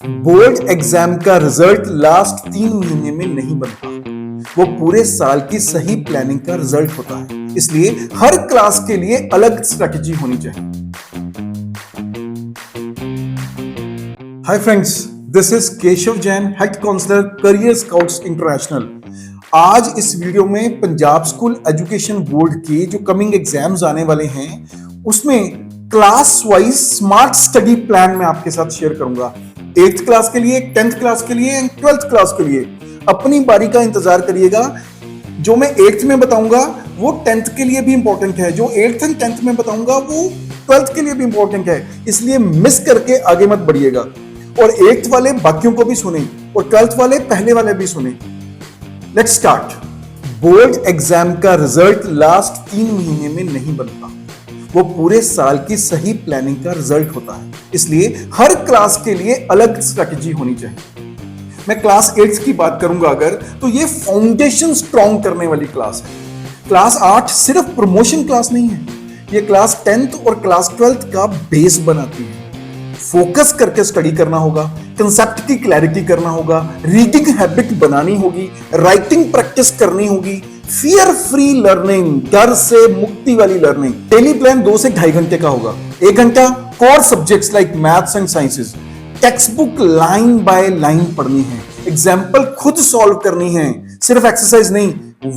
Board exam का result last 3 महीने में नहीं बनता, वो पूरे साल की सही प्लानिंग का रिजल्ट होता है। इसलिए हर क्लास के लिए अलग स्ट्रेटजी होनी चाहिए। Hi friends, this is Keshav Jain, head counsellor, career scouts international. आज इस वीडियो में पंजाब स्कूल एजुकेशन बोर्ड के जो कमिंग एग्जाम्स आने वाले हैं उसमें class wise smart study plan मैं आपके साथ शेयर करूंगा। 8th क्लास के लिए, 10th क्लास के लिए, 12th क्लास के लिए अपनी बारी का इंतजार करिएगा। जो मैं 8th में बताऊंगा वो 10th के लिए भी इंपॉर्टेंट है, जो 8th एंड 10th में बताऊंगा वो 12th के लिए भी इंपॉर्टेंट है। इसलिए मिस करके आगे मत बढ़िएगा और 8th वाले बाकियों को भी सुने और 12th वाले पहले वाले भी सुने। Let's start. बोर्ड एग्जाम का रिजल्ट लास्ट 3 महीने में नहीं बनता, वो पूरे साल की सही प्लानिंग का रिजल्ट होता है। इसलिए हर क्लास के लिए अलग स्ट्रेटजी होनी चाहिए। मैं क्लास 8 की बात करूंगा अगर, तो ये फाउंडेशन स्ट्रॉन्ग करने वाली क्लास है। क्लास 8 सिर्फ प्रमोशन क्लास नहीं है, ये क्लास 10th और क्लास 12th का बेस बनाती है। फोकस करके स्टडी करना होगा, कंसेप्ट की क्लैरिटी करना होगा, रीडिंग हैबिट बनानी होगी, राइटिंग प्रैक्टिस करनी होगी, फियर फ्री लर्निंग, डर से मुक्ति वाली लर्निंग। डेली प्लान 2 से 2.5 घंटे का होगा। 1 घंटा core subjects like maths and sciences, text book line by line पढ़नी है, एग्जाम्पल खुद सॉल्व करनी है, सिर्फ एक्सरसाइज नहीं,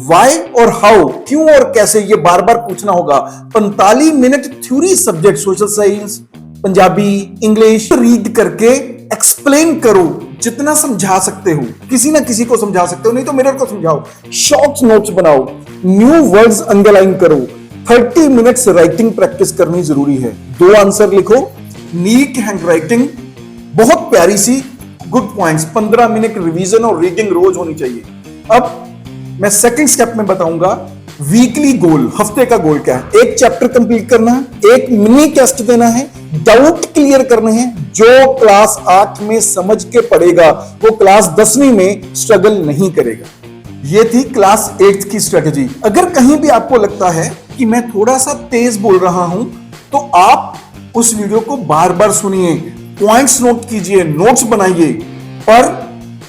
व्हाई और हाउ, क्यों और कैसे ये बार बार पूछना होगा। 45 minute theory subject, social science, Punjabi, English read करके एक्सप्लेन करो, जितना समझा सकते हो, किसी ना किसी को समझा सकते हो, नहीं तो मिरर को समझाओ। शॉर्ट नोट्स बनाओ, न्यू वर्ड्स अंडरलाइन करो। 30 मिनट्स राइटिंग प्रैक्टिस करनी जरूरी है। 2 आंसर लिखो, नीट हैंड राइटिंग, बहुत प्यारी सी, गुड पॉइंट्स। 15 मिनट रिवीजन और रीडिंग रोज होनी चाहिए। अब मैं सेकंड स्टेप में बताऊंगा वीकली गोल, हफ्ते का गोल क्या है। 1 चैप्टर कंप्लीट करना है, 1 मिनी टेस्ट देना है, डाउट क्लियर करने हैं। जो क्लास 8 में समझ के पढ़ेगा वो क्लास 10वीं में स्ट्रगल नहीं करेगा। ये थी क्लास 8 की स्ट्रेटजी। अगर कहीं भी आपको लगता है कि मैं थोड़ा सा तेज बोल रहा हूं तो आप उस वीडियो को बार बार सुनिए, पॉइंट्स नोट कीजिए, नोट्स बनाइए, पर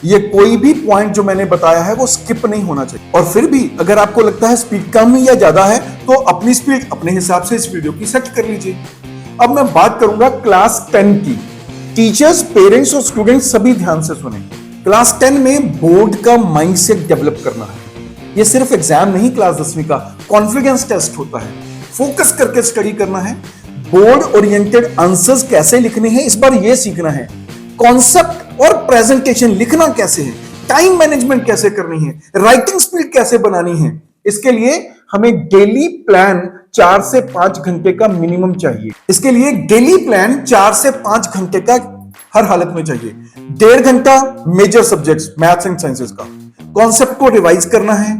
ये कोई भी पॉइंट जो मैंने बताया है वो स्किप नहीं होना चाहिए। और फिर भी अगर आपको लगता है स्पीड कम या ज्यादा है तो अपनी स्पीड अपने हिसाब से इस वीडियो की सेट कर लीजिए। अब मैं बात करूंगा क्लास 10 की। टीचर्स, पेरेंट्स और स्टूडेंट्स सभी ध्यान से सुने। क्लास 10 में बोर्ड का माइंडसेट डेवलप करना है। ये सिर्फ एग्जाम नहीं, क्लास 10वीं का कॉन्फिडेंस टेस्ट होता है। फोकस करके स्टडी करना है। बोर्ड ओरिएंटेड आंसर्स कैसे लिखने हैं इस बार ये सीखना है। कॉन्सेप्ट और प्रेजेंटेशन लिखना कैसे है, टाइम मैनेजमेंट कैसे करनी है, राइटिंग स्पीड कैसे बनानी है, इसके लिए हमें डेली प्लान 4 से 5 घंटे का मिनिमम चाहिए। इसके लिए डेली प्लान 4 से 5 घंटे का हर हालत में चाहिए। 1.5 घंटा major subjects maths and sciences का, कॉन्सेप्ट को रिवाइज करना है,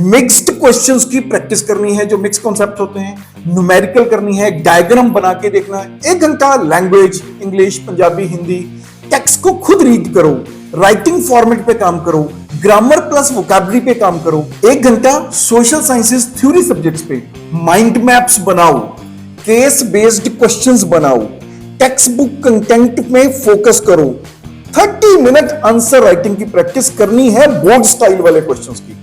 मिक्स्ड क्वेश्चंस की प्रैक्टिस करनी है, जो मिक्स कॉन्सेप्ट होते हैं, न्यूमेरिकल करनी है, डायग्राम बना के देखना है। 1 घंटा language, English, Punjabi, Hindi, text को खुद रीड करो, राइटिंग फॉर्मेट पे काम करो, ग्रामर प्लस वोकैबुलरी पे काम करो। 1 घंटा सोशल साइंसेस थ्योरी सब्जेक्ट्स पे, माइंड मैप्स बनाओ, केस बेस्ड क्वेश्चंस बनाओ, टेक्स्ट बुक कंटेंट में फोकस करो। 30 मिनट आंसर राइटिंग की प्रैक्टिस करनी है, बोर्ड स्टाइल वाले क्वेश्चंस की।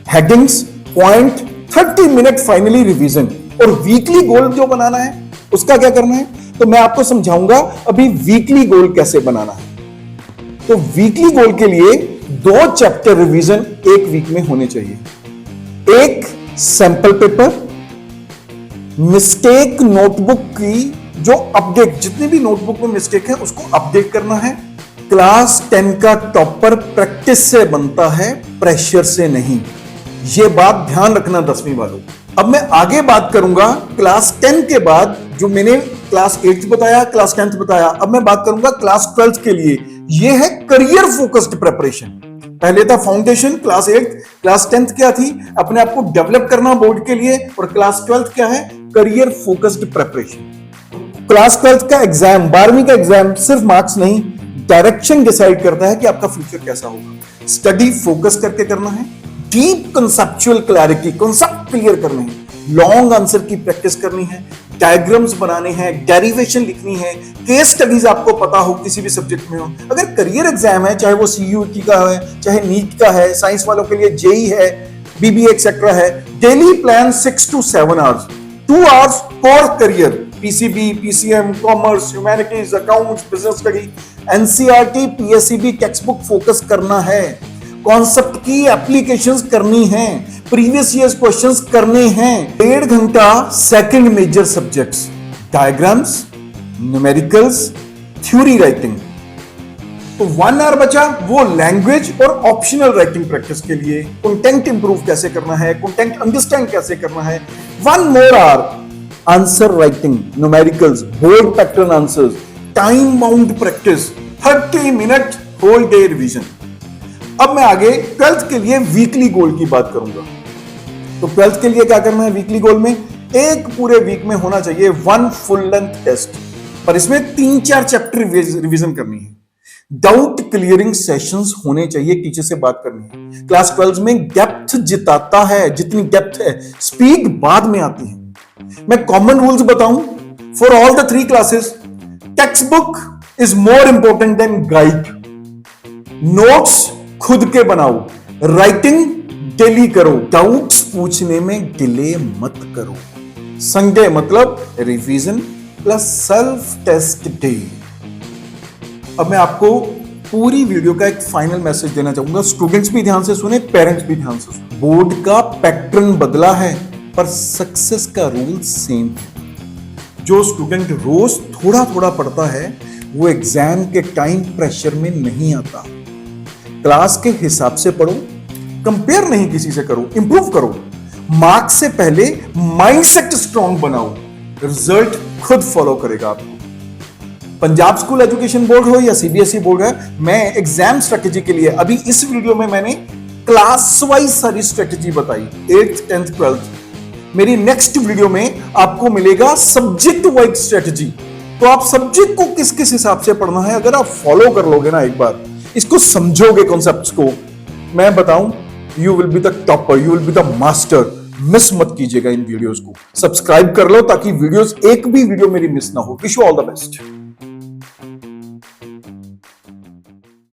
Headings, point, 30 minute finally revision. और वीकली गोल जो बनाना है उसका क्या करना है तो मैं आपको समझाऊंगा अभी वीकली गोल कैसे बनाना है। तो वीकली गोल के लिए 2 चैप्टर रिवीजन 1 वीक में होने चाहिए। 1 सैंपल पेपर, मिस्टेक नोटबुक की जो अपडेट, जितनी भी नोटबुक में मिस्टेक है उसको अपडेट करना है। क्लास 10 का टॉपर प्रैक्टिस से बनता है, प्रेशर से नहीं। यह बात ध्यान रखना 10वीं वालों। अब मैं आगे बात करूंगा क्लास 10 के बाद, जो मैंने क्लास 8 बताया, क्लास 10 बताया, अब मैं बात करूंगा क्लास 12 के लिए। यह है करियर फोकस्ड प्रिपरेशन। पहले था फाउंडेशन क्लास 8, क्लास 10 क्या थी, अपने आप को डेवलप करना बोर्ड के लिए, और क्लास 12 क्या है, करियर फोकस्ड प्रिपरेशन। क्लास 12 का एग्जाम, 12वीं का एग्जाम सिर्फ मार्क्स नहीं, डायरेक्शन डिसाइड करता है कि आपका फ्यूचर कैसा होगा। स्टडी फोकस करके करना है, deep conceptual clarity, concept clear करने हैं, लॉन्ग आंसर की प्रैक्टिस करनी है, डायग्राम्स बनाने हैं, डेरिवेशन लिखनी है, केस स्टडीज आपको पता हो किसी भी सब्जेक्ट में हो। अगर करियर एग्जाम है, चाहे वो सीयूईटी का है, चाहे नीट का है, साइंस वालों के लिए जेई है, बीबीए एक्सेट्रा है, daily plan 6 to 7 hours, 2 hours for career, PCB, PCM, commerce, humanities, accounts, business study, NCERT, PSCB text book focus करना है, कॉन्सेप्ट की एप्लीकेशंस करनी है, प्रीवियस ईयर्स क्वेश्चंस करने हैं। 1.5 घंटा second major subjects, diagrams, numericals, theory writing. तो 1 our बचा वो लैंग्वेज और ऑप्शनल राइटिंग प्रैक्टिस के लिए। कंटेंट इंप्रूव कैसे करना है, कंटेंट अंडरस्टैंड कैसे करना है। 1 more hour answer writing, numericals, board pattern answers, time bound practice, 30 minute whole day revision. अब मैं आगे 12th के लिए वीकली गोल की बात करूंगा। तो 12th के लिए क्या करना है वीकली गोल में? एक पूरे वीक में होना चाहिए 1 फुल लेंथ टेस्ट, पर इसमें 3-4 चैप्टर रिवीजन करनी है। डाउट क्लियरिंग सेशंस होने चाहिए, टीचर से बात करनी है। क्लास 12 में डेप्थ जिताता है, जितनी डेप्थ है स्पीड बाद में आती है। मैं कॉमन रूल्स बताऊं for all the 3 classes. Text book is more important than guide. Notes खुद के बनाओ, राइटिंग डेली करो, डाउट्स पूछने में डिले मत करो। संडे मतलब revision plus self test day. अब मैं आपको पूरी वीडियो का एक फाइनल मैसेज देना चाहूंगा। स्टूडेंट्स भी ध्यान से सुने, पेरेंट्स भी ध्यान से सुने। बोर्ड का पैटर्न बदला है पर सक्सेस का रूल सेम है। जो स्टूडेंट रोज थोड़ा थोड़ा पढ़ता है वो एग्जाम के टाइम प्रेशर में नहीं आता। क्लास के हिसाब से पढ़ो, कंपेयर नहीं किसी से करो, इंप्रूव करो। मार्क्स से पहले माइंडसेट स्ट्रांग बनाओ, रिजल्ट खुद फॉलो करेगा आपको। पंजाब स्कूल एजुकेशन बोर्ड हो या सीबीएसई बोर्ड है, मैं एग्जाम स्ट्रेटेजी के लिए अभी इस वीडियो में मैंने क्लास वाइज सारी स्ट्रेटेजी बताई, 8th 10th 12th। मेरी नेक्स्ट वीडियो में आपको मिलेगा सब्जेक्ट वाइज स्ट्रेटेजी। तो आप सब्जेक्ट को किस किस हिसाब से पढ़ना है, अगर आप फॉलो कर लोगे ना, एक बार इसको समझोगे कॉन्सेप्ट्स को, मैं बताऊं you will be the topper, you will be the master. Miss मत कीजिएगा इन वीडियोस को, सब्सक्राइब कर लो ताकि वीडियोस एक भी वीडियो मेरी मिस ना हो। Wish you all the best.